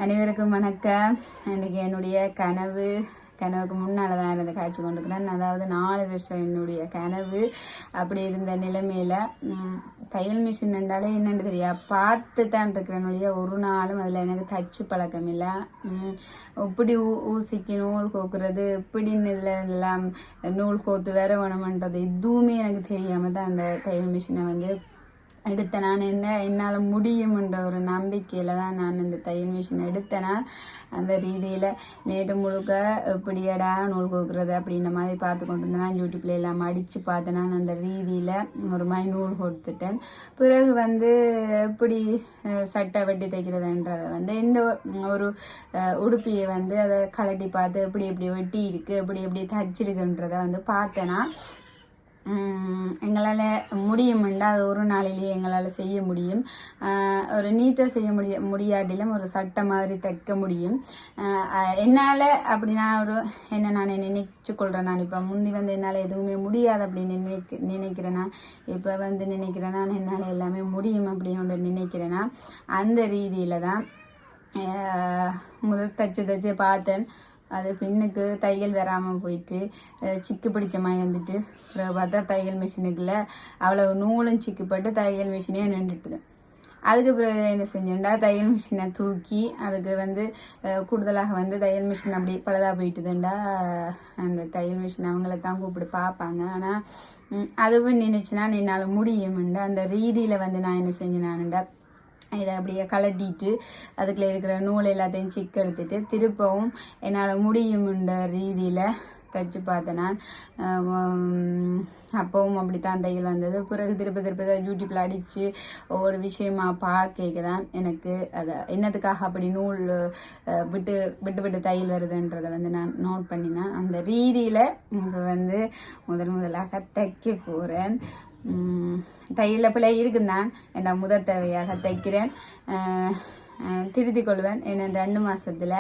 அனைவருக்கும் வணக்கம். இன்னைக்கு என்னுடைய கனவுக்கு முன்னால் தான் இருந்து காய்ச்சி கொண்டுக்கிறேன். அதாவது 4 வருஷம் என்னுடைய கனவு அப்படி இருந்த நிலைமையில் தையல் மிஷின் என்றாலே என்னென்னு தெரியா பார்த்து தான் இருக்கிறனுடைய ஒரு நாளும் அதில் எனக்கு தச்சு பழக்கம் இல்லை. இப்படி ஊசிக்கு நூல் கோக்குறது இப்படின்னு இதில் எல்லாம் நூல் கோத்து வேற வேணுமன்றது எதுவுமே எனக்கு தெரியாமல் தான் அந்த தையல் மிஷினை எடுத்தேன். நான் என்னால் முடியும்ன்ற ஒரு நம்பிக்கையில் தான் நான் இந்த தையல் மிஷின் எடுத்தேன்னா அந்த ரீதியில் நேற்று முழுக்க எப்படியடா நூல் கோக்குறது அப்படின்ற மாதிரி பார்த்து கொண்டு இருந்தேன். யூடியூப்ல எல்லாம் அடித்து பார்த்தேன். நான் அந்த ரீதியில் ஒரு மாதிரி நூல் கொடுத்துட்டேன். பிறகு எப்படி சட்டை வெட்டி தைக்கிறதுன்றதை இந்த ஒரு உடுப்பியை அதை கலட்டி பார்த்து எப்படி வெட்டி இருக்குது எப்படி தைச்சிருக்குன்றதை பார்த்தேன்னா எங்களால் முடியும்ண்டா அது ஒரு நாளிலேயே எங்களால் செய்ய முடியும். ஒரு நீட்டாக செய்ய முடியாட்டிலும் ஒரு சட்டை மாதிரி தைக்க முடியும். என்னால் அப்படி நான் நினைச்சு கொள்கிறேன். நான் இப்போ முந்தி என்னால் எதுவுமே முடியாது அப்படின்னு நினைக்கிறேன்னா இப்போ நினைக்கிறேன்னா என்னால் எல்லாமே முடியும் அப்படின்னு நினைக்கிறேன்னா அந்த ரீதியில் தான் முதல் தச்சு பார்த்தேன். அது பின்னுக்கு தையல் வராமல் போயிட்டு சிக்கு பிடிச்ச மாதிரி பார்த்தா தையல் மிஷினுக்குள்ள அவ்வளோ நூலும் சிக்குப்பட்டு தையல் மிஷினே நின்றுட்டுது. அதுக்கு பிறகு என்ன செஞ்சேன்டா தையல் மிஷினை தூக்கி அதுக்கு கூடுதலாக தையல் மிஷின் அப்படி பழுதாக போயிட்டுதுண்டா அந்த தையல் மிஷின் அவங்கள தான் கூப்பிட்டு பார்ப்பாங்க. ஆனால் அதுவும் நினைச்சுன்னா என்னால் முடியும்ண்டா அந்த ரீதியில் நான் என்ன செஞ்சேனான்டா இதை அப்படியே கலட்டிட்டு அதுக்குள்ள இருக்கிற நூல் எல்லாத்தையும் சிக்கு எடுத்துட்டு திருப்பவும் என்னால் முடியும்ன்ற ரீதியில் தைச்சு பார்த்தேன். நான் அப்பவும் அப்படித்தான் தையல் வந்தது. பிறகு திருப்ப யூடியூப்பில் அடித்து ஒவ்வொரு விஷயமா பார்க்க தான் எனக்கு அதை என்னத்துக்காக அப்படி நூல் விட்டு தையல் வருதுன்றதை நான் நோட் பண்ணினேன். அந்த ரீதியில் இப்போ முதலாக தைக்க போகிறேன். தையல பிள்ளை இருக்குந்தான் என்ன முதல் தேவையாக தைக்கிறேன். திருத்திக் கொள்வேன். ஏன்னா 2 மாதத்தில்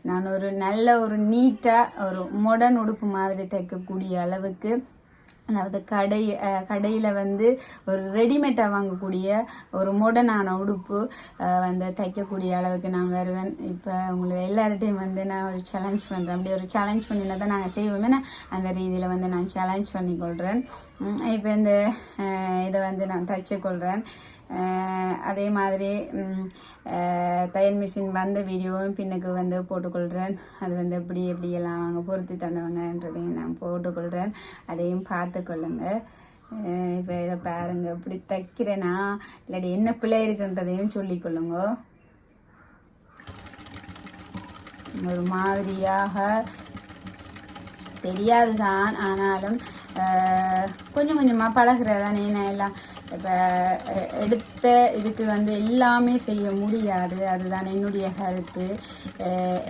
நான் ஒரு நல்ல ஒரு நீட்டாக ஒரு மாடர்ன் உடுப்பு மாதிரி தைக்கக்கூடிய அளவுக்கு, அதாவது கடையில் ஒரு ரெடிமேடாக வாங்கக்கூடிய ஒரு மாடர்னான உடுப்பு தைக்கக்கூடிய அளவுக்கு நான் வருவேன். இப்போ உங்களுக்கு எல்லார்ட்டையும் நான் ஒரு சேலஞ்ச் பண்ணுறேன். அப்படி ஒரு சேலஞ்ச் பண்ணினா தான் நாங்கள் செய்வோமே. நான் அந்த ரீதியில் நான் சேலஞ்ச் பண்ணிக்கொள்கிறேன். இப்போ இதை நான் தைச்சிக்கொள்கிறேன். அதே மாதிரி தையல் மிஷின் வந்த வீடியோவும் பின்னுக்கு போட்டுக்கொள்கிறேன். அது எப்படியெல்லாம் அவங்க பொருத்தி தந்தவங்கன்றதையும் நான் போட்டுக்கொள்கிறேன். அதையும் பார்த்துக்கொள்ளுங்க. இப்போ இதை பாருங்க இப்படி தைக்கிறேன்னா இல்லாட்டி என்ன பிள்ளை இருக்குன்றதையும் சொல்லிக்கொள்ளுங்க. ஒரு மாதிரியாக தெரியாது தான், ஆனாலும் கொஞ்சம் கொஞ்சமாக பழகிறதானே. நான் எல்லாம் இப்போ எடுத்த இதுக்கு எல்லாமே செய்ய முடியாது. அதுதான் என்னுடைய கருத்து.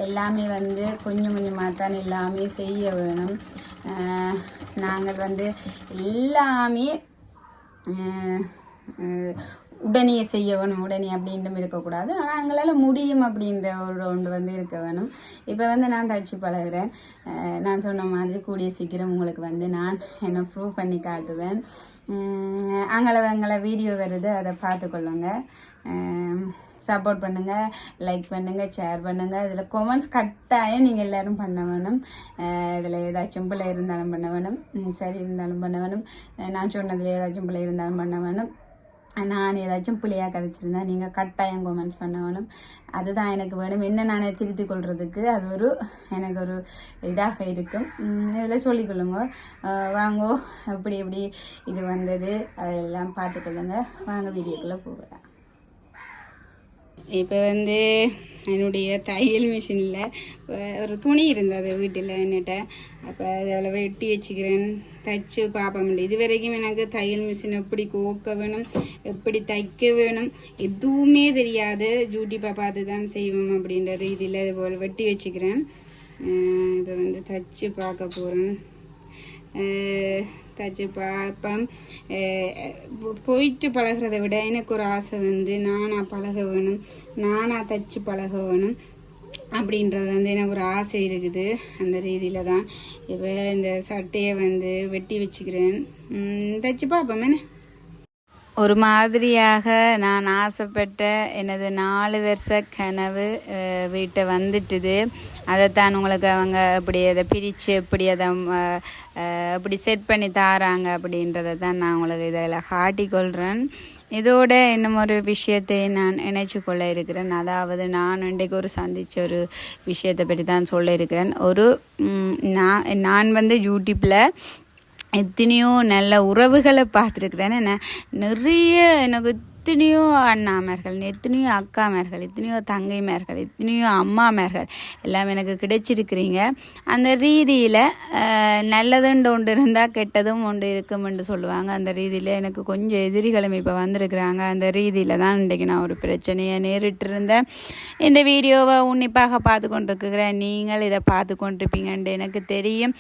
எல்லாமே கொஞ்சம் கொஞ்சமாக தான் எல்லாமே செய்ய வேணும். நாங்கள் எல்லாமே உடனே செய்ய வேணும், உடனே அப்படின்ட்டு இருக்கக்கூடாது. ஆனால் எங்களால் முடியும் அப்படின்ற ஒரு ஒன்று இருக்க வேணும். இப்போ நான் தச்சு பழகிறேன். நான் சொன்ன மாதிரி கூடிய சீக்கிரம் உங்களுக்கு நான் என்ன ப்ரூவ் பண்ணி காட்டுவேன். அங்கே வீடியோ வருது, அதை பார்த்துக்கொள்ளுங்க. சப்போர்ட் பண்ணுங்கள், லைக் பண்ணுங்கள், ஷேர் பண்ணுங்கள். இதில் கொமெண்ட்ஸ் கட்டாயம் நீங்கள் எல்லோரும் பண்ண வேணும். இதில் ஏதாச்சும் பிள்ளை இருந்தாலும் பண்ண வேணும், சரி இருந்தாலும் பண்ண வேணும். நான் சொன்னதில் ஏதாச்சும் பிள்ளை இருந்தாலும் பண்ண வேணும். நான் ஏதாச்சும் பிள்ளையாக கதைச்சிருந்தா நீங்கள் கட்டாயம் கொமெண்ட்ஸ் பண்ண வேணும். அதுதான் எனக்கு வேணும். என்ன நானே திருத்தி கொள்றதுக்கு அது எனக்கு ஒரு இதாக இருக்கும். இதில் சொல்லிக்கொள்ளுங்க. வாங்கோ எப்படி இது வந்தது அதெல்லாம் பார்த்துக்கொள்ளுங்க. வாங்க வீடியோக்குள்ளே போகலாம். இப்போ என்னுடைய தையல் மிஷினில் ஒரு துணி இருந்தது வீட்டில் என்னட்ட. அப்போ அதில் வெட்டி வச்சுக்கிறேன், தைச்சு பார்ப்ப முடியும். இது வரைக்கும் எனக்கு தையல் மிஷின் எப்படி கோக்க வேணும், எப்படி தைக்க வேணும் எதுவுமே தெரியாது. யூடியூப்பை பார்த்து தான் செய்வோம் அப்படின்ற ரீதியில் இது போல் வெட்டி வச்சுக்கிறேன். இப்போ தைச்சு பார்க்க போகிறேன். தைச்சு பார்ப்பேன். போயிட்டு பழகிறத விட எனக்கு ஒரு ஆசை நானாக பழக வேணும், நானாக தைச்சு பழக வேணும் அப்படின்றது எனக்கு ஒரு ஆசை இருக்குது. அந்த ரீதியில் தான் இப்போ இந்த சட்டையை வெட்டி வச்சுக்கிறேன். தைச்சு பார்ப்போம். ஒரு மாதிரியாக நான் ஆசைப்பட்ட எனது 4 வருஷ கனவு வீட்டை வந்துட்டுது. அதைத்தான் உங்களுக்கு அவங்க அப்படி அதை பிரித்து எப்படி அதை அப்படி செட் பண்ணி தாராங்க அப்படின்றத தான் நான் உங்களுக்கு இதில் காட்டிக்கொள்கிறேன். இதோட இன்னும் ஒரு விஷயத்தை நான் இணைச்சு கொள்ள இருக்கிறேன். அதாவது நான் இன்றைக்கு ஒரு சந்தித்த ஒரு விஷயத்தை பற்றி தான் சொல்ல இருக்கிறேன். நான் வந்து யூடியூப்பில் எத்தனையோ நல்ல உறவுகளை பார்த்துருக்குறேன். நிறைய எனக்கு எத்தனையோ அண்ணாமார்கள், எத்தனையோ அக்காமார்கள், எத்தனையோ தங்கைமார்கள், எத்தனையோ அம்மாமார்கள் எல்லாம் எனக்கு கிடைச்சிருக்கிறீங்க. அந்த ரீதியில் நல்லதுண்டு ஒன்று இருந்தால் கெட்டதும் ஒன்று இருக்கும் என்று சொல்லுவாங்க. அந்த ரீதியில் எனக்கு கொஞ்சம் எதிரிகளும் இப்போ வந்திருக்கிறாங்க. அந்த ரீதியில் தான் இன்றைக்கி நான் ஒரு பிரச்சனையை நேரிட்டு இருந்தேன். இந்த வீடியோவை உன்னிப்பாக பார்த்து கொண்டிருக்கிறேன். நீங்கள் இதை பார்த்து கொண்டிருப்பீங்கன்ட்டு எனக்கு தெரியும்.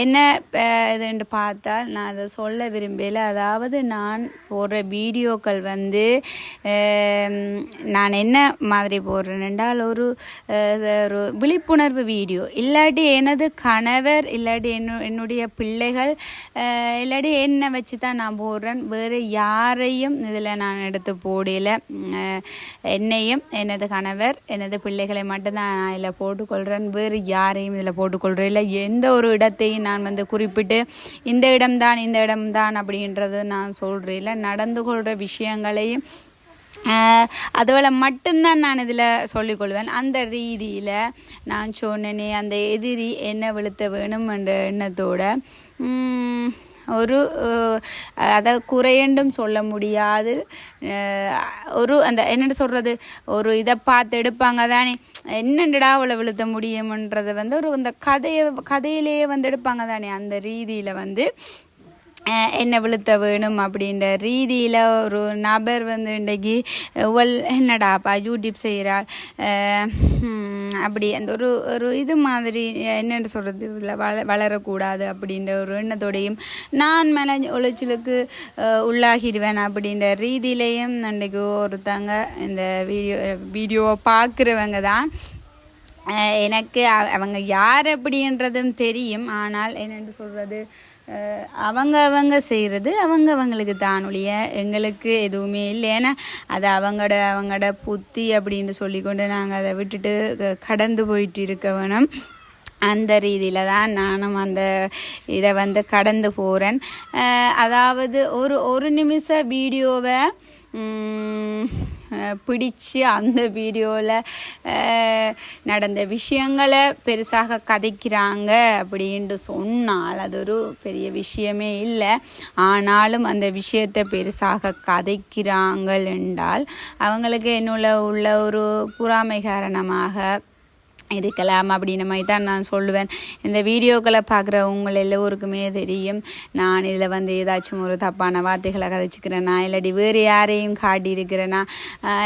என்ன இதுன்னு பார்த்தால் நான் அதை சொல்ல விரும்பல. அதாவது நான் போடுற வீடியோக்கள் வந்து நான் என்ன மாதிரி போடுறேன் என்றால் ஒரு விழிப்புணர்வு வீடியோ, இல்லாட்டி எனது கணவர், இல்லாட்டி என்னுடைய பிள்ளைகள், இல்லாட்டி என்னை வச்சு தான் நான் போடுறேன். வேறு யாரையும் இதில் நான் எடுத்து போடல. என்னையும் எனது கணவர் எனது பிள்ளைகளை மட்டும்தான் நான் இதில் போட்டுக்கொள்கிறேன். வேறு யாரையும் இதில் போட்டுக்கொள்கிறேன். இல்லை எந்த ஒரு இடத்தையும் நான் வந்து குறிப்பிட்டு இந்த இடம்தான் அப்படின்றது நான் சொல்கிறேன். இல்லை நடந்து கொள்கிற விஷயங்களையும் அதுபோல் மட்டும்தான் நான் இதில் சொல்லிக்கொள்வேன். அந்த ரீதியில் நான் சொன்னேனே, அந்த எதிரி என்ன விழுத்த வேணும் என்ற எண்ணத்தோட ஒரு அதை குறையண்டும் சொல்ல முடியாது. ஒரு அந்த என்னென்னு சொல்கிறது, ஒரு இதை பார்த்து எடுப்பாங்க தானே, என்னண்டா அவளை விழுத்த முடியும்ன்றதை வந்து ஒரு இந்த கதையிலேயே வந்து எடுப்பாங்க தானே. அந்த ரீதியில் வந்து என்ன விழுத்த வேணும் அப்படின்ற ரீதியில் ஒரு நபர் வந்து இன்றைக்கி என்னடாப்பா யூடியூப் செய்கிறாள் அப்படி அந்த ஒரு இது மாதிரி என்னென்னு சொல்கிறது, இதில் வளரக்கூடாது அப்படின்ற ஒரு எண்ணத்தோடையும் நான் மேலே உளைச்சலுக்கு உள்ளாகிடுவேன் அப்படின்ற ரீதியிலையும் இன்றைக்கு ஒருத்தங்க இந்த வீடியோவை பார்க்குறவங்க தான். எனக்கு அவங்க யார் அப்படின்றதும் தெரியும். ஆனால் என்னென்னு சொல்கிறது, அவங்க செய்கிறது அவங்களுக்கு தான் ஒழிய எங்களுக்கு எதுவுமே இல்லை. ஏன்னா அது அவங்களோட புத்தி அப்படின்னு சொல்லிக்கொண்டு நாங்கள் அதை விட்டுட்டு கடந்து போயிட்டு இருக்க வேணும். அந்த ரீதியில் தான் நானும் அந்த இதை வந்து கடந்து போகிறேன். அதாவது ஒரு நிமிஷ வீடியோவை பிடிச்சு அந்த வீடியோவில் நடந்த விஷயங்களை பெருசாக கதைக்கிறாங்க அப்படின்ட்டு சொன்னால் அது ஒரு பெரிய விஷயமே இல்லை. ஆனாலும் அந்த விஷயத்தை பெருசாக கதைக்கிறாங்கள் என்றால் அவங்களுக்கு உள்ள ஒரு பொறாமை காரணமாக இருக்கலாம் அப்படின்ற மாதிரி தான் நான் சொல்லுவேன். இந்த வீடியோக்களை பார்க்குறவங்க எல்லோருக்குமே தெரியும், நான் இதில் வந்து ஏதாச்சும் ஒரு தப்பான வார்த்தைகளை கதைச்சிக்கிறேன்னா, இல்லாட்டி வேறு யாரையும் காட்டியிருக்கிறேன்னா,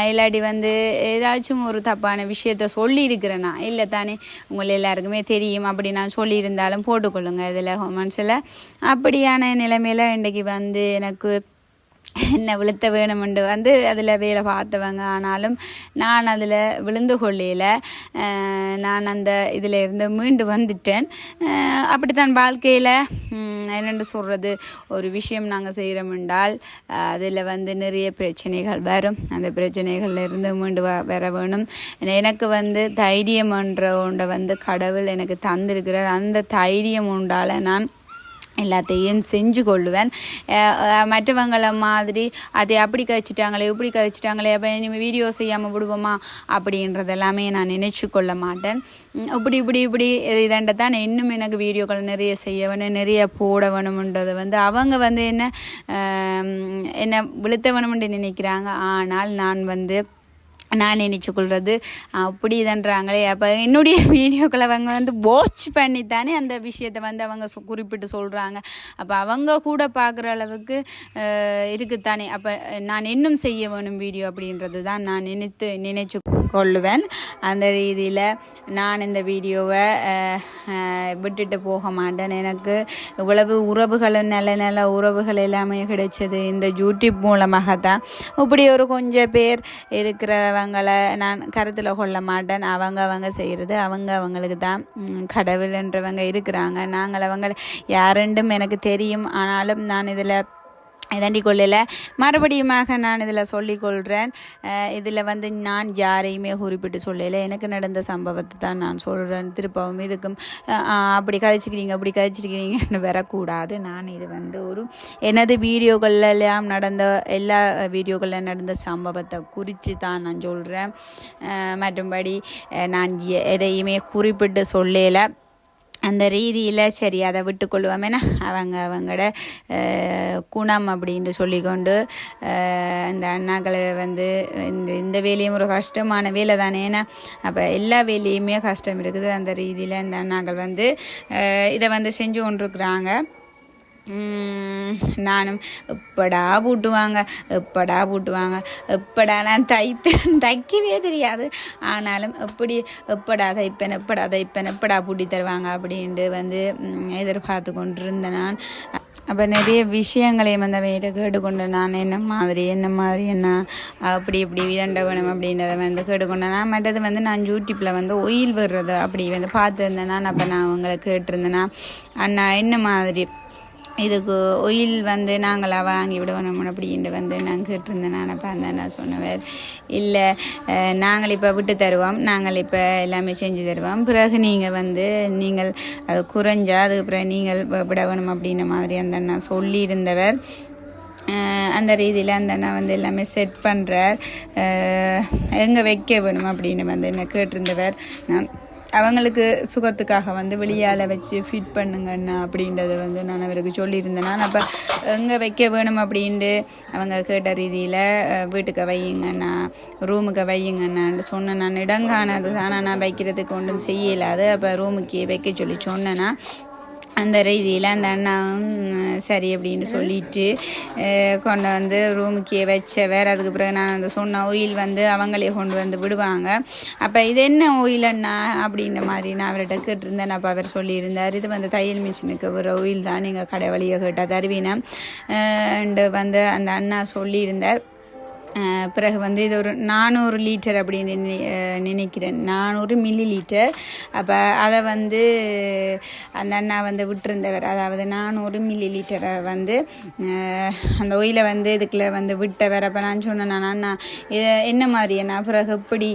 இல்லாட்டி வந்து ஏதாச்சும் ஒரு தப்பான விஷயத்த சொல்லியிருக்கிறேன்னா இல்லை தானே, உங்களை எல்லாருக்குமே தெரியும். அப்படி நான் சொல்லியிருந்தாலும் போட்டுக்கொள்ளுங்க இதில் கமெண்ட்ஸில். அப்படியான நிலைமையில் இன்றைக்கி வந்து எனக்கு என்ன விழுத்த வேணுமென்று வந்து அதில் வேலை பார்த்தவங்க. ஆனாலும் நான் அதில் விழுந்து கொள்ளையில் நான் அந்த இதில் இருந்து மீண்டு வந்துட்டேன். அப்படித்தான் வாழ்க்கையில் என்னென்று சொல்கிறது, ஒரு விஷயம் நாங்கள் செய்கிறோம் என்றால் அதில் வந்து நிறைய பிரச்சனைகள் வரும். அந்த பிரச்சனைகள்ல இருந்து மீண்டு வர வேணும். எனக்கு வந்து தைரியம் என்ற ஒன்றை வந்து கடவுள் எனக்கு தந்திருக்கிறார். அந்த தைரியம் உண்டால் நான் எல்லாத்தையும் செஞ்சு கொள்ளுவேன். மற்றவங்களை மாதிரி அதை அப்படி கழிச்சிட்டாங்களே இப்படி கழிச்சிட்டாங்களே அப்போ இனிமேல் வீடியோ செய்யாமல் விடுவோமா அப்படின்றது எல்லாமே நான் நினைச்சு கொள்ள மாட்டேன். இப்படி இதண்ட தான் இன்னும் எனக்கு வீடியோக்கள் நிறைய செய்ய வேணும், நிறைய போட வேணும்ன்றது வந்து அவங்க வந்து என்ன விழுத்த வேணும்னு நினைக்கிறாங்க. ஆனால் நான் நினச்சிக்கொள்வது அப்படி இதன்றாங்களே. அப்போ என்னுடைய வீடியோக்களை அவங்க வந்து வாட்ச் பண்ணித்தானே அந்த விஷயத்தை வந்து அவங்க குறிப்பிட்டு சொல்கிறாங்க. அப்போ அவங்க கூட பார்க்குற அளவுக்கு இருக்குத்தானே. அப்போ நான் இன்னும் செய்ய வேணும் வீடியோ அப்படின்றது தான் நான் நினைச்சு கொள்ளுவேன். அந்த ரீதியில் நான் இந்த வீடியோவை விட்டுட்டு போக மாட்டேன். எனக்கு இவ்வளவு உறவுகளும் நல்ல உறவுகள் எல்லாமே கிடைச்சது இந்த யூடியூப் மூலமாக தான். இப்படி ஒரு கொஞ்சம் பேர் இருக்கிறவங்களை நான் கருத்தில் கொள்ள மாட்டேன். அவங்க செய்கிறது அவங்களுக்கு தான் கடவுள்ன்றவங்க இருக்கிறாங்க. நாங்கள் அவங்க யாருண்டும் எனக்கு தெரியும். ஆனாலும் நான் இதில் இதாண்டி கொள்ளல மறுபடியுமாக நான் இதில் சொல்லிக்கொள்கிறேன். இதில் வந்து நான் யாரையுமே குறிப்பிட்டு சொல்லலை, எனக்கு நடந்த சம்பவத்தை தான் நான் சொல்கிறேன். திருப்பவும் இதுக்கும் அப்படி கதைச்சிக்கிறீங்கன்னு வரக்கூடாது. நான் இது வந்து ஒரு எனது வீடியோக்கள்லாம் நடந்த எல்லா வீடியோக்களில் நடந்த சம்பவத்தை குறித்து தான் நான் சொல்கிறேன். மற்றும்படி நான் எதையுமே குறிப்பிட்டு சொல்லலை. அந்த ரீதியில் சரி அதை விட்டுக்கொள்வோம். ஏன்னா அவங்களோட குணம் அப்படின்ட்டு சொல்லிக்கொண்டு இந்த அண்ணாக்களை வந்து இந்த வேலையும் ஒரு கஷ்டமான வேலை தானே. ஏன்னா அப்போ எல்லா வேலையுமே கஷ்டம் இருக்குது. அந்த ரீதியில் இந்த அண்ணாக்கள் வந்து இதை வந்து செஞ்சு கொண்டிருக்கிறாங்க. நானும் எப்படா பூட்டுவாங்க எப்படா நான் தைக்கவே தெரியாது. ஆனாலும் எப்படா தைப்பேன் எப்படா பூட்டி தருவாங்க அப்படின்ட்டு வந்து எதிர்பார்த்து கொண்டிருந்தேன் நான். அப்போ நிறைய விஷயங்களையும் வந்து அவன்கிட்ட கேட்டுக்கொண்டு நான் என்ன மாதிரி என்ன அப்படி இப்படி விதண்ட வேணும் அப்படின்றத வந்து கேட்டுக்கொண்டேன். நான் மற்றது வந்து நான் யூடியூப்பில் வந்து ஒயில் வர்றது அப்படி வந்து பார்த்துருந்தேன் நான். அப்போ நான் அவங்களை கேட்டிருந்தேன்னா அண்ணா என்ன மாதிரி இதுக்கு ஒயில் வந்து நாங்களாக வாங்கி விடணும் அப்படின்ட்டு வந்து நான் கேட்டிருந்தேன். நான் அப்போ நான் சொன்னவர் இல்லை நாங்கள் இப்போ விட்டு தருவோம், நாங்கள் இப்போ எல்லாமே செஞ்சு தருவோம், பிறகு நீங்கள் அது குறைஞ்சா அதுக்கு பிறகு நீங்கள் விட வேணும் அப்படின்ற மாதிரி அந்த நான் சொல்லியிருந்தவர். அந்த ரீதியில் அந்த அண்ணா வந்து எல்லாமே செட் பண்ணுறார், எங்கே வைக்க வேணும் அப்படின்னு வந்து என்ன கேட்டிருந்தவர். நான் அவங்களுக்கு சுகத்துக்காக வந்து வெளியால் வச்சு ஃபிட் பண்ணுங்கண்ணா அப்படின்றத வந்து நான் அவருக்கு சொல்லியிருந்தேன்னா. அப்போ எங்கே வைக்க வேணும் அப்படின்ட்டு அவங்க கேட்ட ரீதியில் வீட்டுக்கு வையுங்கண்ணா, ரூமுக்கு வையுங்கண்ணான்னு சொன்னேன். நான் இடங்கானது ஆனால் நான் வைக்கிறதுக்கு ஒன்றும் செய்யலாது. அப்போ ரூமுக்கு வைக்க சொன்னேன்னா அந்த ரீதியில் அந்த அண்ணாவும் சரி அப்படின்னு சொல்லிட்டு கொண்டு வந்து ரூமுக்கே வச்சவர். அதுக்கு பிறகு நான் அந்த சொன்ன ஒயில் வந்து அவங்களே கொண்டு வந்து விடுவாங்க. அப்போ இது என்ன ஒயில் அண்ணா அப்படின்ற மாதிரி நான் அவர்கிட்ட கேட்டிருந்தேன். அப்போ அவர் சொல்லியிருந்தார், இது வந்து தையல் மிஷினுக்கு ஒரு ஒயில் தான், நீங்கள் கடை வழியை கேட்டால் தருவீனம் வந்து அந்த அண்ணா சொல்லியிருந்தார். பிறகு வந்து இது ஒரு 400 லிட்டர் அப்படின்னு நினைக்கிறேன், 400 மில்லி லிட்டர். அப்போ அதை வந்து அந்த அண்ணா வந்து விட்டுருந்தவர், அதாவது 400 மில்லி லிட்டரை வந்து அந்த ஒயிலை வந்து இதுக்குள்ளே வந்து விட்டவர். அப்போ நான் சொன்னேன், அண்ணா இதை என்ன மாதிரி அண்ணா பிறகு எப்படி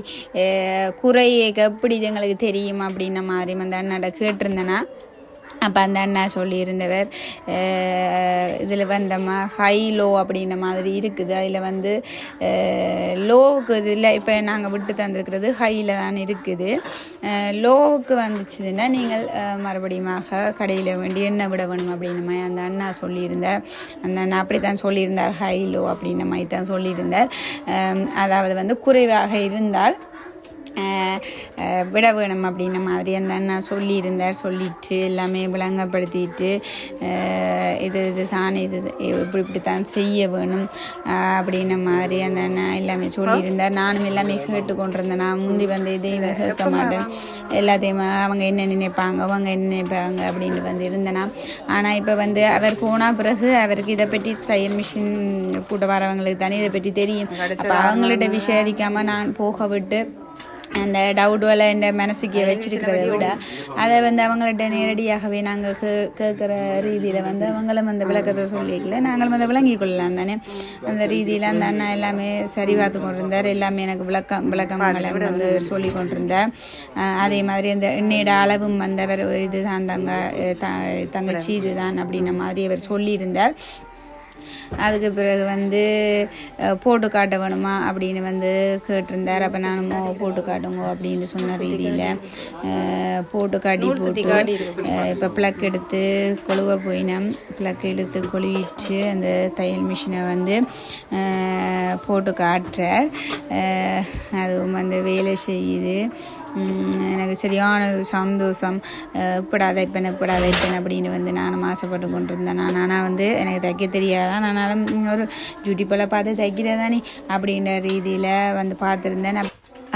குறையேக்க எப்படி இது எங்களுக்கு தெரியும் அப்படின்ன மாதிரி அந்த அண்ணாட்ட கேட்டிருந்தேன்னா. அப்போ அந்த அண்ணா சொல்லியிருந்தவர், இதில் வந்தம்மா ஹை லோ அப்படின்ற மாதிரி இருக்குது, அதில் வந்து லோவுக்கு இதில் இப்போ நாங்கள் விட்டு தந்துருக்கிறது ஹையில் தான் இருக்குது, லோவுக்கு வந்துச்சுன்னா நீங்கள் மறுபடியுமாக கடையில் வேண்டி எண்ணெய் விட வேணும் அப்படின்ற மாதிரி அந்த அண்ணா சொல்லியிருந்தார். அந்த அண்ணா அப்படி தான் சொல்லியிருந்தார், ஹை லோ அப்படின்ற மாதிரி தான் சொல்லியிருந்தார். அதாவது வந்து குறைவாக இருந்தால் விட வேணும் அப்படின்ற மாதிரி அந்த அண்ணா சொல்லியிருந்தார். சொல்லிட்டு எல்லாமே விளங்கப்படுத்திட்டு இது தான் இப்படித்தான் செய்ய வேணும் அப்படின்ற மாதிரி அந்த அண்ணா எல்லாமே சொல்லியிருந்தார். நானும் எல்லாமே கேட்டுக்கொண்டிருந்தேன். நான் முந்தி வந்து இதையும் கேட்க மாட்டேன், எல்லாத்தையும் அவங்க என்ன நினைப்பாங்க அப்படின்ட்டு வந்து இருந்தேனா. ஆனால் இப்போ வந்து அவர் போனால் பிறகு அவருக்கு இதை பற்றி தையல் மிஷின் கூட்ட வரவங்களுக்கு தானே இதை பற்றி தெரியும். அப்போ அவங்கள்ட்ட விசாரிக்காமல் நான் போக விட்டு அந்த டவுட்வெல்லாம் என் மனசுக்கு வச்சிருக்கிறத விட அதை வந்து அவங்கள்ட்ட நேரடியாகவே நாங்கள் கேட்குற ரீதியில் வந்து அவங்களும் அந்த விளக்கத்தை சொல்லிக்கல, நாங்களும் வந்து விளங்கி கொள்ளலாம் தானே. அந்த ரீதியில் அந்த அண்ணா எல்லாமே சரி பார்த்து கொண்டிருந்தார். எல்லாமே எனக்கு விளக்கங்களை வந்து சொல்லி கொண்டிருந்தார். அதே மாதிரி அந்த எண்ணெயோட அளவும் வந்தவர் இதுதான் தங்கச்சி இதுதான் அப்படின்ன மாதிரி அவர் சொல்லியிருந்தார். அதுக்கு பிறகு வந்து போட்டு காட்ட வேணுமா அப்படின்னு வந்து கேட்டிருந்தார். அப்போ நானும் போட்டு காட்டுங்க அப்படின்னு சொன்ன ரீதியில் போட்டு இப்போ ப்ளக் எடுத்து கொழுவ போயினோம். ப்ளக் எடுத்து கொழுவிட்டு அந்த தையல் மிஷினை வந்து போட்டு காட்டுறார். அதுவும் வந்து வேலை செய்யுது. எனக்கு சரியான சந்தோஷம். எப்படா தைப்பேன் அப்படின்னு வந்து நானும் ஆசைப்பட்டு கொண்டிருந்தேன். ஆனால் வந்து எனக்கு தைக்க தெரியாதான், ஆனாலும் ஒரு யூடியூப்பில் பார்த்து தைக்கிறதானே அப்படின்ற ரீதியில் வந்து பார்த்துருந்தேன்.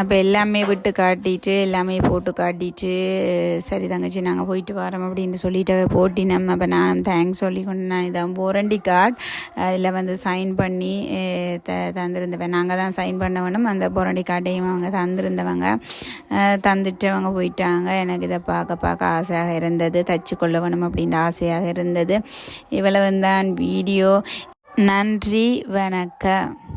அப்போ எல்லாமே விட்டு காட்டிட்டு எல்லாமே போட்டு காட்டிட்டு சரி தங்கச்சி நாங்கள் போயிட்டு வரோம் அப்படின்னு சொல்லிட்டு போட்டினோம். அப்போ நானும் தேங்க்ஸ் சொல்லி கொண்டு நான் இதான் வாரண்டி கார்டு அதில் வந்து சைன் பண்ணி தந்திருந்தவன். நாங்கள் தான் சைன் பண்ண வேணும். அந்த வாரண்டி கார்டையும் அவங்க தந்திருந்தவங்க தந்துட்டு அவங்க போயிட்டாங்க. எனக்கு இதை பார்க்க ஆசையாக இருந்தது, தச்சு கொள்ள வேணும் அப்படின்ற ஆசையாக இருந்தது. இவ்வளவு தான் வீடியோ. நன்றி, வணக்கம்.